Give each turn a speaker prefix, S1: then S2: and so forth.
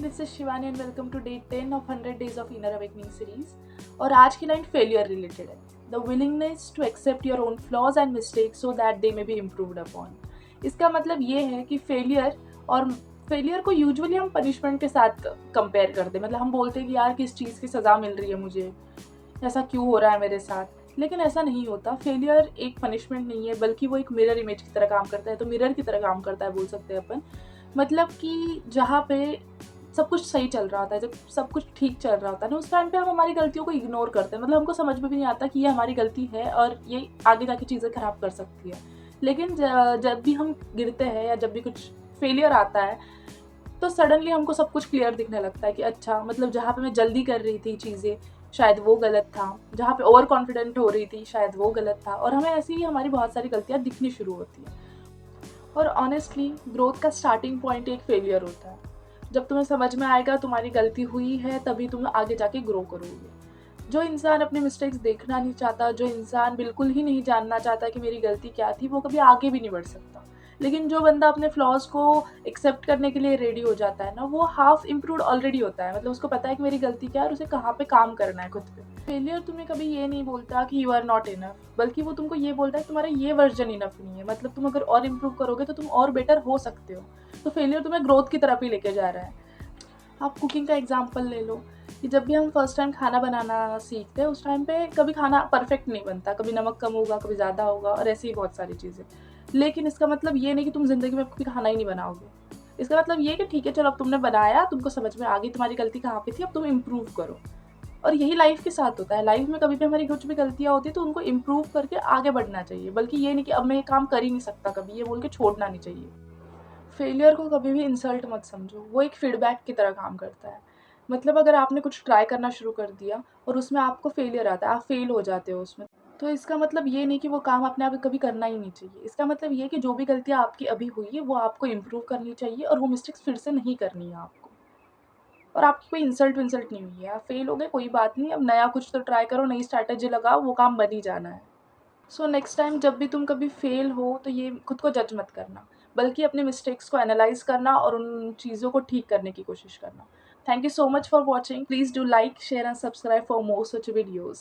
S1: This is Shivani and welcome to day 10 of 100 days of inner awakening series. और आज की line failure related है। The willingness to accept your own flaws and mistakes so that they may be improved upon. इसका मतलब ये है कि failure को यूजुअली हम पनिशमेंट के साथ कंपेयर करते हैं। मतलब हम बोलते हैं कि यार किस चीज़ की सज़ा मिल रही है मुझे, ऐसा क्यों हो रहा है मेरे साथ। लेकिन ऐसा नहीं होता। फेलियर एक पनिशमेंट नहीं है, बल्कि वो एक मिरर इमेज की तरह काम करता है। तो मिरर की तरह काम करता है बोल सकते हैं अपन। मतलब कि जहाँ पे सब कुछ सही चल रहा होता है, जब सब कुछ ठीक चल रहा होता है ना, उस टाइम पे हम हमारी गलतियों को इग्नोर करते हैं। मतलब हमको समझ में भी नहीं आता कि ये हमारी गलती है और ये आगे जाके चीज़ें खराब कर सकती है। लेकिन जब भी हम गिरते हैं या जब भी कुछ फेलियर आता है तो सडनली हमको सब कुछ क्लियर दिखने लगता है कि अच्छा, मतलब जहाँ पे मैं जल्दी कर रही थी चीज़ें शायद वो गलत था, जहाँ पे ओवर कॉन्फिडेंट हो रही थी शायद वो गलत था। और हमें ऐसी ही हमारी बहुत सारी गलतियाँ दिखनी शुरू होती हैं। और ऑनेस्टली ग्रोथ का स्टार्टिंग पॉइंट एक फेलियर होता है। जब तुम्हें समझ में आएगा तुम्हारी गलती हुई है, तभी तुम आगे जाके ग्रो करोगे। जो इंसान अपने मिस्टेक्स देखना नहीं चाहता, जो इंसान बिल्कुल ही नहीं जानना चाहता कि मेरी गलती क्या थी, वो कभी आगे भी नहीं बढ़ सकता। लेकिन जो बंदा अपने फ्लॉज को एक्सेप्ट करने के लिए रेडी हो जाता है ना, वो हाफ इम्प्रूव्ड ऑलरेडी होता है। मतलब उसको पता है कि मेरी गलती क्या है और उसे कहाँ पे काम करना है खुद पे। फेलियर तुम्हें कभी ये नहीं बोलता कि यू आर नॉट इनफ, बल्कि वो तुमको ये बोलता है कि तुम्हारा ये वर्जन इनफ नहीं है। मतलब तुम अगर और इम्प्रूव करोगे तो तुम और बेटर हो सकते हो। तो फेलियर तुम्हें ग्रोथ की तरफ ही लेके जा रहा है। आप कुकिंग का एग्जाम्पल ले लो कि जब भी हम फर्स्ट टाइम खाना बनाना सीखते हैं, उस टाइम पे कभी खाना परफेक्ट नहीं बनता, कभी नमक कम होगा, कभी ज़्यादा होगा और ऐसी ही बहुत सारी चीज़ें। लेकिन इसका मतलब ये नहीं कि तुम ज़िंदगी में कभी खाना ही नहीं बनाओगे। इसका मतलब ये कि ठीक है, चलो अब तुमने बनाया, तुमको समझ में आ गई तुम्हारी गलती कहाँ पे थी, अब तुम इम्प्रूव करो। और यही लाइफ के साथ होता है। लाइफ में कभी भी हमारी कुछ भी गलतियाँ होती है तो उनको इम्प्रूव करके आगे बढ़ना चाहिए, बल्कि ये नहीं कि अब मैं ये काम कर ही नहीं सकता कभी, ये बोल के छोड़ना नहीं चाहिए। फेलियर को कभी भी इंसल्ट मत समझो, वो एक फीडबैक की तरह काम करता है। मतलब अगर आपने कुछ ट्राई करना शुरू कर दिया और उसमें आपको फेलियर आता है, आप फेल हो जाते हो उसमें, तो इसका मतलब ये नहीं कि वो काम आपने अभी कभी करना ही नहीं चाहिए। इसका मतलब ये कि जो भी गलतियाँ आपकी अभी हुई है वो आपको इम्प्रूव करनी चाहिए और वो मिस्टेक्स फिर से नहीं करनी है आपको। और आपकी कोई इंसल्ट विंसल्ट नहीं हुई है, आप फेल हो गए, कोई बात नहीं, अब नया कुछ तो ट्राई करो, नई स्ट्रैटेजी लगाओ, वो काम बन ही जाना है। सो नेक्स्ट टाइम जब भी तुम कभी फेल हो तो ये खुद को जज मत करना, बल्कि अपने मिस्टेक्स को एनालाइज करना और उन चीज़ों को ठीक करने की कोशिश करना। Thank you so much for watching. Please do like, share and subscribe for more such videos.